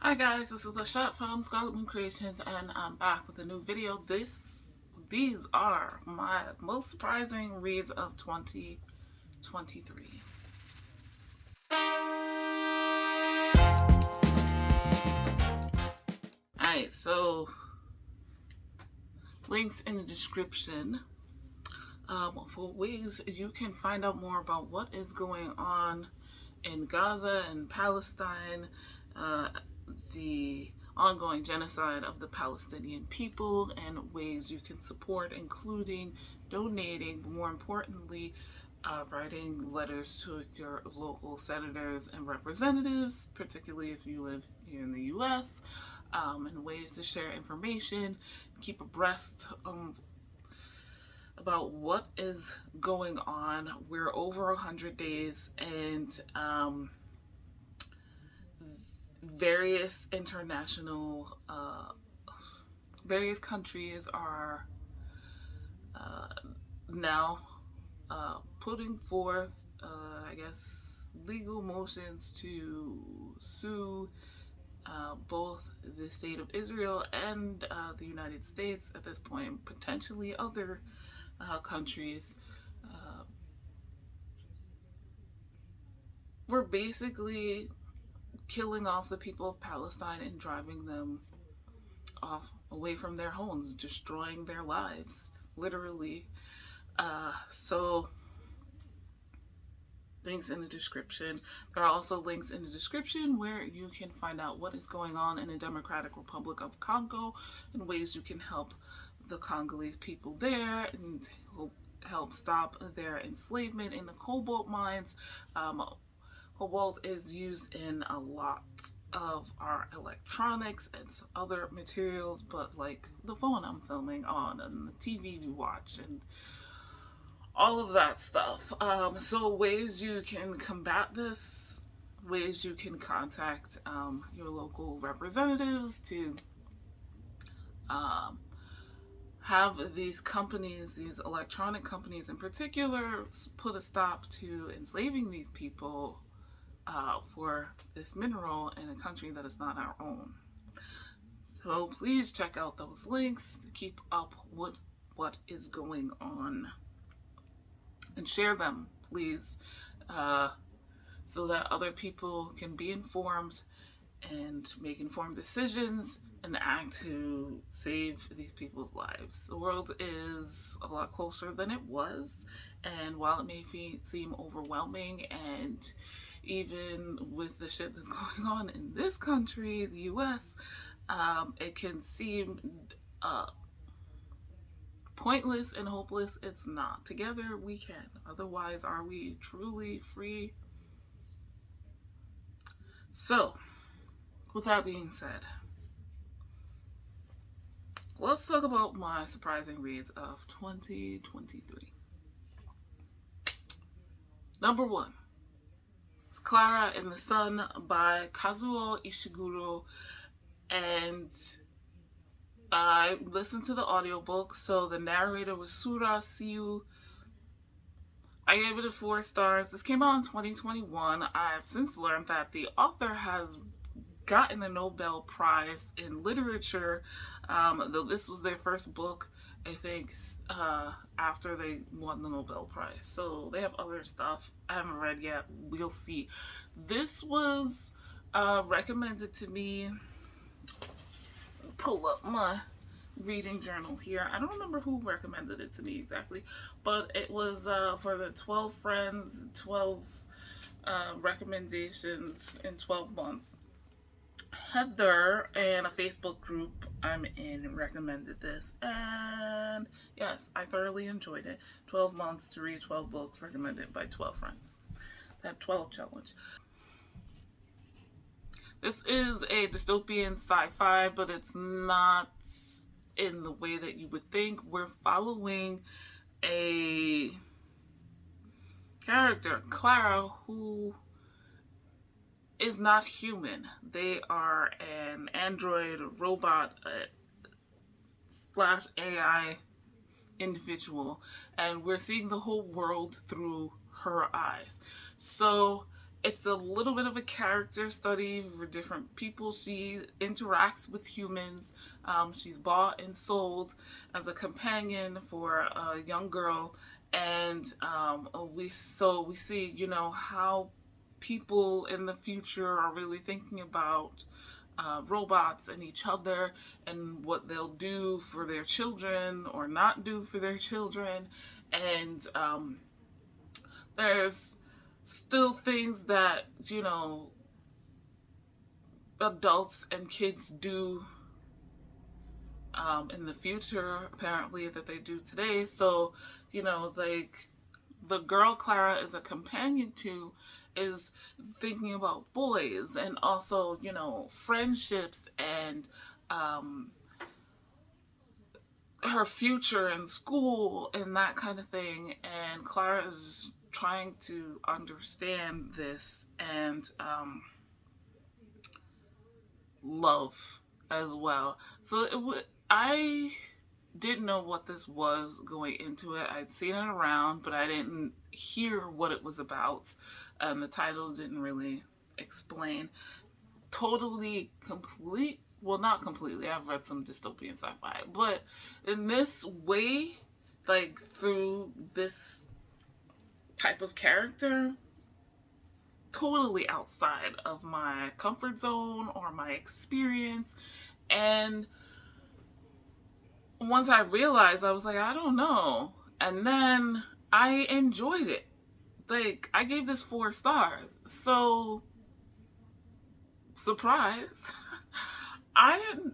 Hi guys, this is Lashette from Scarlet Moon Creations, and I'm back with a new video. These are my most surprising reads of 2023. Alright, so links in the description for ways you can find out more about what is going on in Gaza and Palestine, the ongoing genocide of the Palestinian people, and ways you can support, including donating, but more importantly, writing letters to your local senators and representatives, particularly if you live here in the U.S., and ways to share information, keep abreast about what is going on. We're over 100 days, and various international, various countries are now putting forth, I guess, legal motions to sue both the state of Israel and the United States at this point, potentially other countries. We're basically killing off the people of Palestine and driving them off away from their homes, destroying their lives, literally. So links in the description. There are also links in the description where you can find out what is going on in the Democratic Republic of Congo and ways you can help the Congolese people there and help stop their enslavement in the cobalt mines. Cobalt is used in a lot of our electronics and other materials, but like the phone I'm filming on and the TV we watch and all of that stuff. So ways you can combat this, ways you can contact your local representatives to have these companies, these electronic companies in particular, put a stop to enslaving these people for this mineral in a country that is not our own. So please check out those links to keep up with what is going on. And share them, please, so that other people can be informed and make informed decisions and act to save these people's lives. The world is a lot closer than it was, and while it may seem overwhelming, and even with the shit that's going on in this country, the U.S., it can seem pointless and hopeless. It's not. Together we can. Otherwise, are we truly free? So, with that being said, let's talk about my surprising reads of 2023. Number one is Klara in the Sun by Kazuo Ishiguro, and I listened to the audiobook, so the narrator was Sura Siu. I gave it 4 stars. This came out in 2021. I've since learned that the author has gotten a Nobel Prize in literature, though this was their first book, I think, after they won the Nobel Prize. So they have other stuff I haven't read yet. We'll see. This was recommended to me. Pull up my reading journal here. I don't remember who recommended it to me exactly, but it was for the 12 friends, 12 recommendations in 12 months. Heather and a Facebook group I'm in recommended this, and yes, I thoroughly enjoyed it. 12 months to read 12 books recommended by 12 friends. That 12 challenge. This is a dystopian sci-fi, but it's not in the way that you would think. We're following a character, Klara, who is not human. They are an android robot slash AI individual, and we're seeing the whole world through her eyes. So It's a little bit of a character study for different people. She interacts with humans. She's bought and sold as a companion for a young girl, and we see, you know, how people in the future are really thinking about robots and each other and what they'll do for their children or not do for their children. And there's still things that, you know, adults and kids do in the future, apparently, that they do today. So, you know, like the girl Klara is a companion to is thinking about boys and also, you know, friendships and her future in school and that kind of thing. And Klara is trying to understand this and love as well. So I didn't know what this was going into it. I'd seen it around, but I didn't hear what it was about. And the title didn't really explain. Totally complete. Well, not completely. I've read some dystopian sci-fi. But in this way, like through this type of character, totally outside of my comfort zone or my experience. And once I realized, I was like, I don't know. And then I enjoyed it. Like, I gave this 4 stars. So, surprise. I didn't,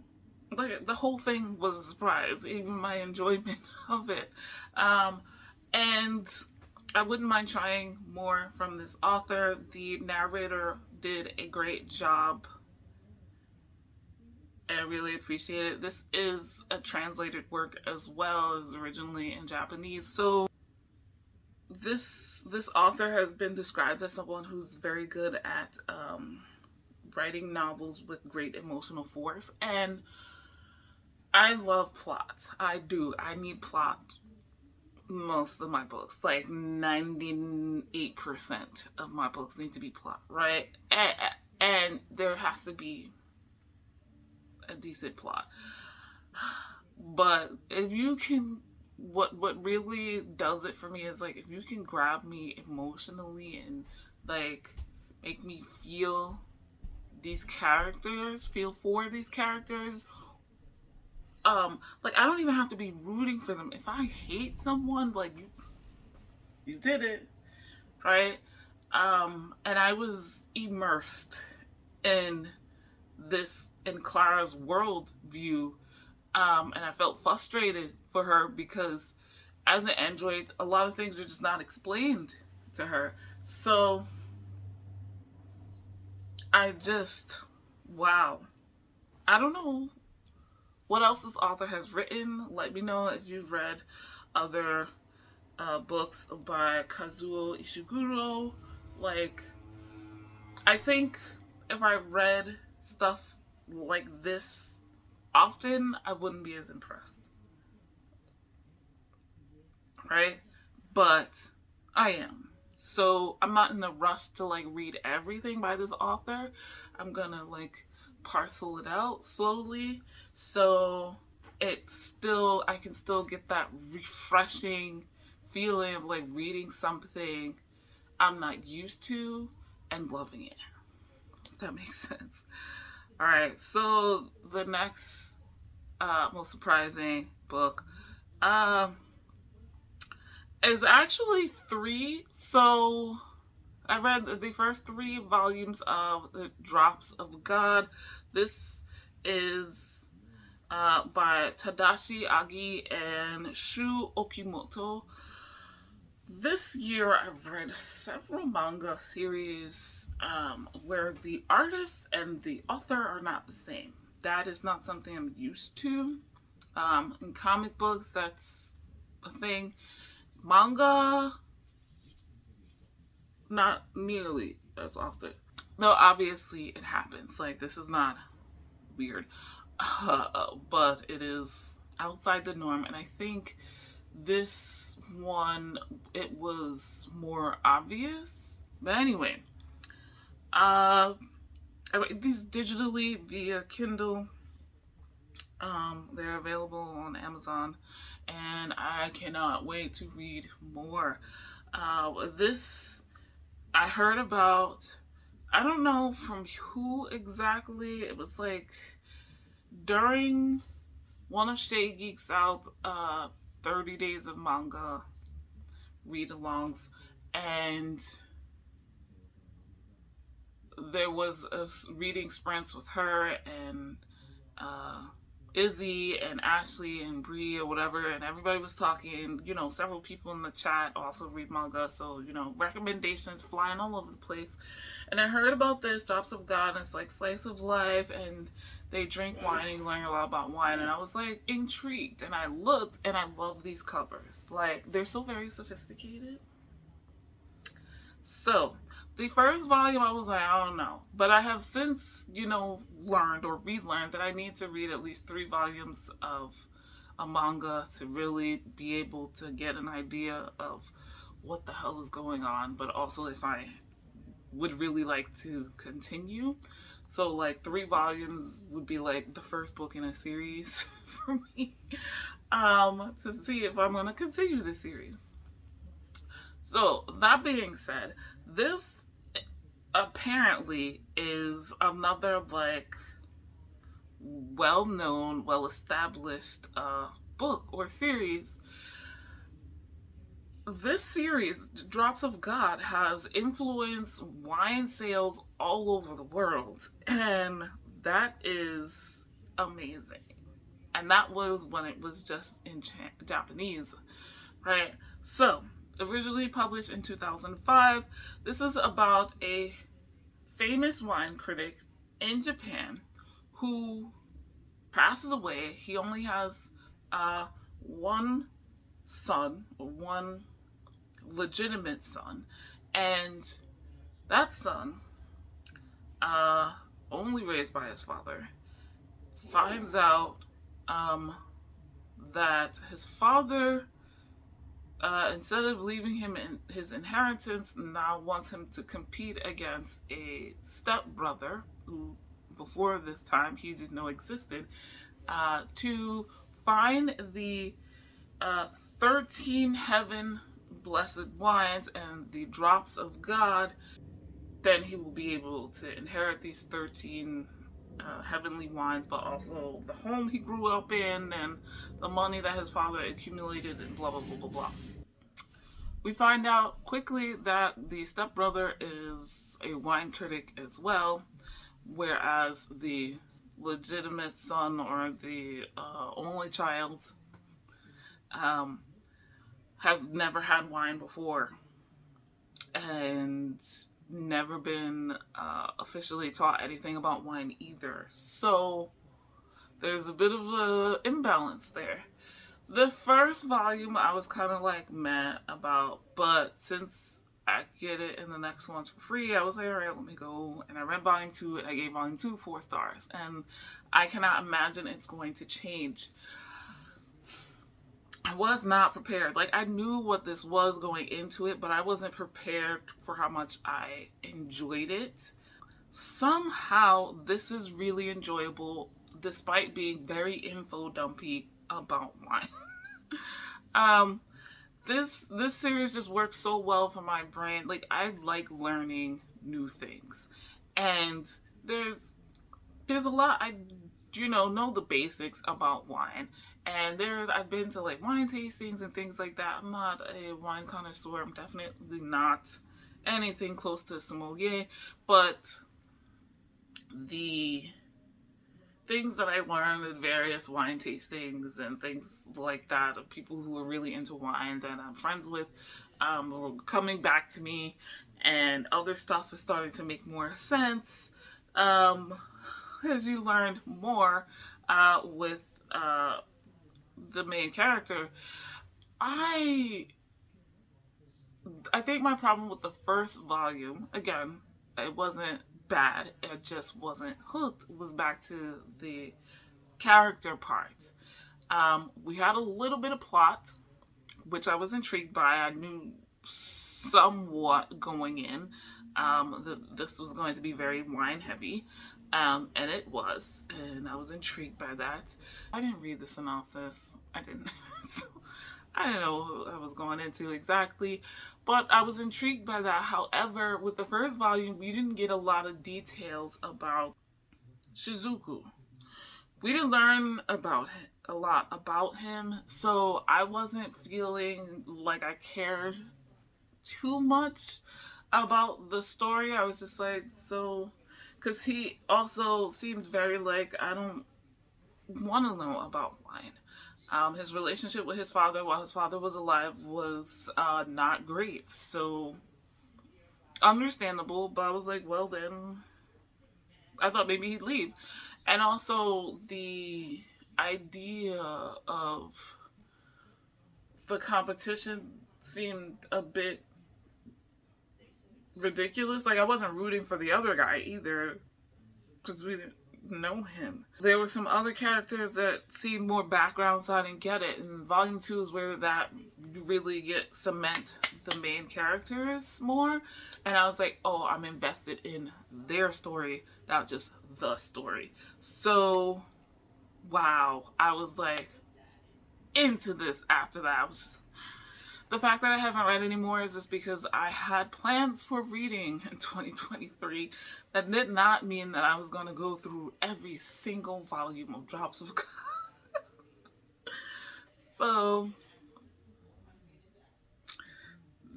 like, the whole thing was a surprise, even my enjoyment of it. And I wouldn't mind trying more from this author. The narrator did a great job. I really appreciate it. This is a translated work as well as originally in Japanese. So this author has been described as someone who's very good at writing novels with great emotional force. And I love plot. I do. I need plot most of my books. Like 98% of my books need to be plot, right? And there has to be a decent plot. But if you can, what really does it for me is like if you can grab me emotionally and like make me feel these characters, feel for these characters. Like I don't even have to be rooting for them. If I hate someone, like you did it, right? And I was immersed in this, in Klara's world view, and I felt frustrated for her because as an android, a lot of things are just not explained to her. So I just, wow. I don't know what else this author has written. Let me know if you've read other books by Kazuo Ishiguro. Like, I think if I read stuff like this often, I wouldn't be as impressed. Right? But I am. So I'm not in a rush to like read everything by this author. I'm gonna like parcel it out slowly. So it's still, I can still get that refreshing feeling of like reading something I'm not used to and loving it. If that makes sense. Alright, so the next most surprising book is actually 3. So I read the first 3 volumes of The Drops of God. This is by Tadashi Agi and Shu Okimoto. This year I've read several manga series where the artist and the author are not the same. That is not something I'm used to. In comic books, that's a thing. Manga, not nearly as often. Though obviously it happens. Like, this is not weird. But it is outside the norm. And I think this one, it was more obvious. But anyway, Uh, I read these digitally via Kindle. They're available on Amazon, and I cannot wait to read more. This I heard about. I don't know from who exactly. It was like during one of Shay Geeks Out 30 days of manga read alongs, and there was a reading sprints with her and uh, Izzy and Ashley and Bree or whatever, and everybody was talking. Several people in the chat also read manga, so recommendations flying all over the place. And I heard about this Drops of God, and it's like slice of life, and they drink wine and you learn a lot about wine. And I was like intrigued, and I looked, and I love these covers. Like, they're so very sophisticated. So the first volume, I was like, I don't know. But I have since, learned or relearned that I need to read at least 3 volumes of a manga to really be able to get an idea of what the hell is going on, but also if I would really like to continue. So, like, 3 volumes would be like the first book in a series for me, to see if I'm going to continue the series. So, that being said, this apparently is another, like, well-known, well-established book or series. This series, Drops of God, has influenced wine sales all over the world, and that is amazing. And that was when it was just in Japanese, right? So, originally published in 2005, this is about a famous wine critic in Japan who passes away. He only has one son, one legitimate son, and that son, only raised by his father, finds out that his father, instead of leaving him in his inheritance, now wants him to compete against a stepbrother who, before this time, he didn't know existed, to find the 13 heaven blessed wines and the drops of God. Then he will be able to inherit these 13 heavenly wines, but also the home he grew up in and the money that his father accumulated and blah, blah, blah, blah, blah. We find out quickly that the stepbrother is a wine critic as well, whereas the legitimate son, or the only child, has never had wine before and never been officially taught anything about wine either. So there's a bit of an imbalance there. The first volume I was kind of like meh about, but since I get it in the next ones for free, I was like, all right, let me go. And I read volume 2, and I gave volume 2 4 stars. And I cannot imagine it's going to change. I was not prepared. Like, I knew what this was going into it, but I wasn't prepared for how much I enjoyed it. Somehow, this is really enjoyable, despite being very info dumpy about wine. This series just works so well for my brain. Like, I like learning new things, and there's a lot I know the basics about wine. And I've been to like wine tastings and things like that. I'm not a wine connoisseur. I'm definitely not anything close to a sommelier, but the things that I learned at various wine tastings and things like that of people who are really into wine that I'm friends with were coming back to me, and other stuff is starting to make more sense as you learn more with the main character. I think my problem with the first volume, again, it wasn't bad, it just wasn't hooked, was back to the character part. We had a little bit of plot, which I was intrigued by. I knew somewhat going in. This was going to be very wine heavy, and it was, and I was intrigued by that. I didn't read the synopsis. I didn't. So I didn't know what I was going into exactly, but I was intrigued by that. However, with the first volume, we didn't get a lot of details about Shizuku. We didn't learn a lot about him, so I wasn't feeling like I cared too much about the story. I was just like, so, because he also seemed very like, I don't want to know about wine. His relationship with his father while his father was alive was not great. So, understandable, but I was like, well, then I thought maybe he'd leave. And also, the idea of the competition seemed a bit ridiculous. Like, I wasn't rooting for the other guy either, because we didn't know him. There were some other characters that seemed more background, so I didn't get it. And volume 2 is where that you really get cement the main characters more. And I was like, oh, I'm invested in their story, not just the story. So, wow, I was like into this after that. I was The fact that I haven't read anymore is just because I had plans for reading in 2023. That did not mean that I was going to go through every single volume of Drops of God. So,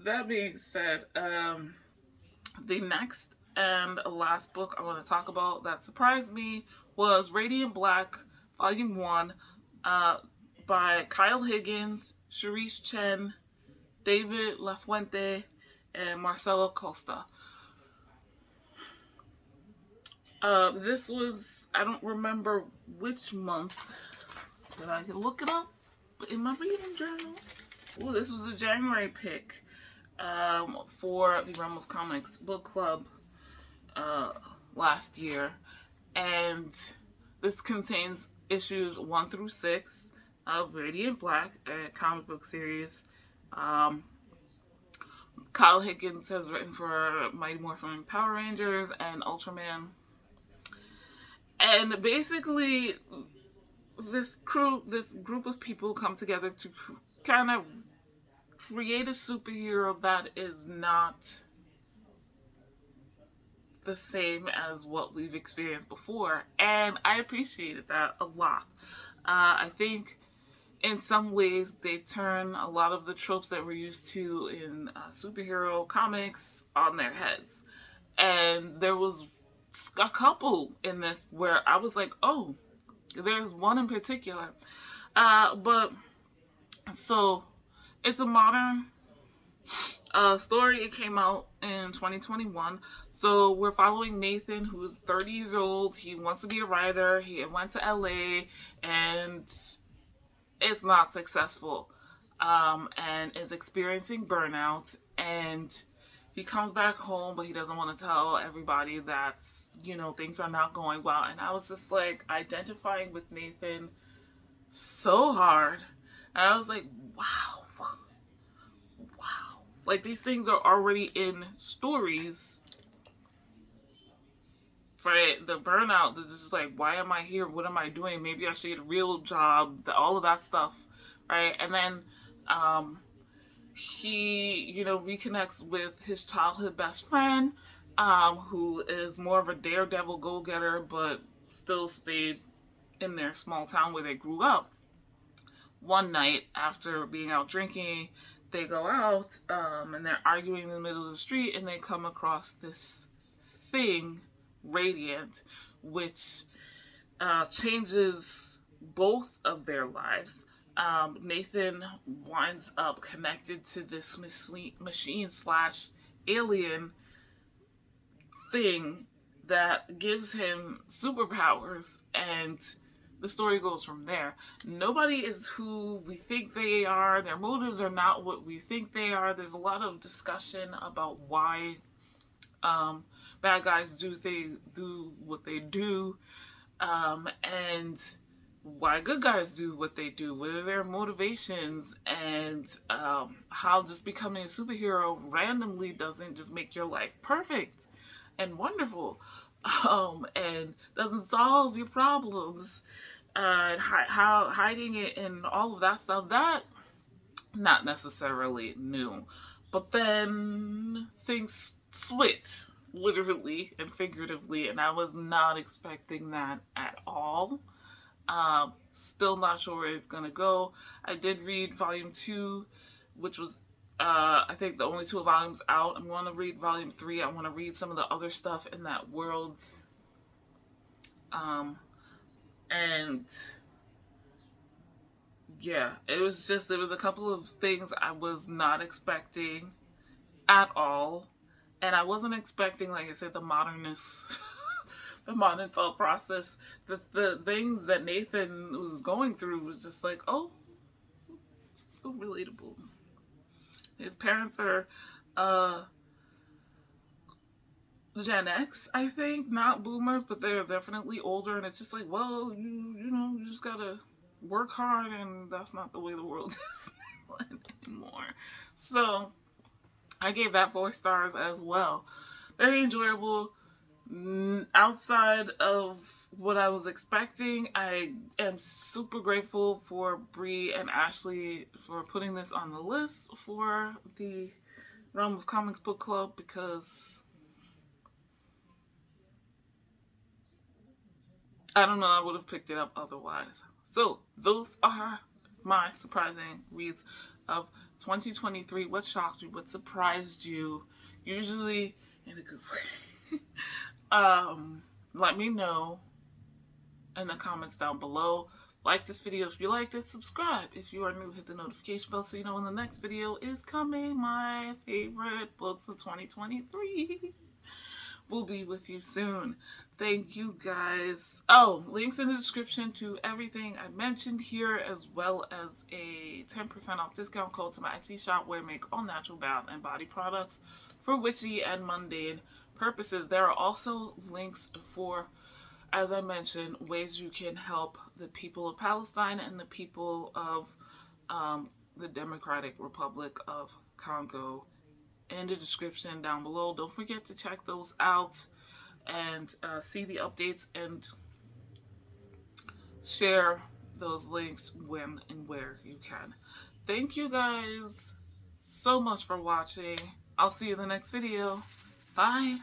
that being said, the next and last book I want to talk about that surprised me was Radiant Black, Volume 1, by Kyle Higgins, Sharice Chen, David Lafuente, and Marcelo Costa. This was, I don't remember which month, but I can look it up in my reading journal. Ooh, this was a January pick for the Realm of Comics book club last year. And this contains issues 1 through 6 of Radiant Black, a comic book series. Kyle Higgins has written for Mighty Morphin Power Rangers and Ultraman. And basically, this group of people come together to kind of create a superhero that is not the same as what we've experienced before. And I appreciated that a lot. I think in some ways they turn a lot of the tropes that we're used to in superhero comics on their heads. And there was a couple in this where I was like, oh, there's one in particular. But so it's a modern story. It came out in 2021. So we're following Nathan, who's 30 years old. He wants to be a writer. He went to LA and is not successful, and is experiencing burnout. And he comes back home, but he doesn't want to tell everybody that, things are not going well. And I was just like identifying with Nathan so hard. And I was like, wow. Like, these things are already in stories, right? The burnout, this is like, why am I here? What am I doing? Maybe I should get a real job, all of that stuff, right? And then he, reconnects with his childhood best friend, who is more of a daredevil go-getter, but still stayed in their small town where they grew up. One night, after being out drinking, they go out, and they're arguing in the middle of the street, and they come across this thing, Radiant, which changes both of their lives. Nathan winds up connected to this machine/alien thing that gives him superpowers, and the story goes from there. Nobody is who we think they are. Their motives are not what we think they are. There's a lot of discussion about why bad guys do what they do. And why good guys do what they do, what are their motivations, and how just becoming a superhero randomly doesn't just make your life perfect and wonderful, and doesn't solve your problems, and how hiding it and all of that stuff, that not necessarily new. But then things switch, literally and figuratively, and I was not expecting that at all. Still not sure where it's gonna go. I did read volume 2, which was I think the only 2 volumes out. I'm going to read volume 3. I want to read some of the other stuff in that world. And yeah, it was a couple of things I was not expecting at all. And I wasn't expecting, like I said, the modernist, the modern thought process. The things that Nathan was going through was just like, oh, so relatable. His parents are Gen X, I think, not boomers, but they're definitely older. And it's just like, well, you just gotta work hard, and that's not the way the world is anymore. So I gave that 4 stars as well. Very enjoyable. Outside of what I was expecting, I am super grateful for Bree and Ashley for putting this on the list for the Realm of Comics Book Club, because I don't know, I would have picked it up otherwise. So those are my surprising reads of 2023. What shocked you? What surprised you? Usually in a good way. Let me know in the comments down below. Like this video if you liked it. Subscribe if you are new. Hit the notification bell so you know when the next video is coming. My favorite books of 2023 will be with you soon. Thank you guys. Oh, links in the description to everything I mentioned here, as well as a 10% off discount code to my Etsy shop where I make all natural bath and body products for witchy and mundane purposes. There are also links for, as I mentioned, ways you can help the people of Palestine and the people of the Democratic Republic of Congo in the description down below. Don't forget to check those out and see the updates and share those links when and where you can. Thank you guys so much for watching. I'll see you in the next video. Bye.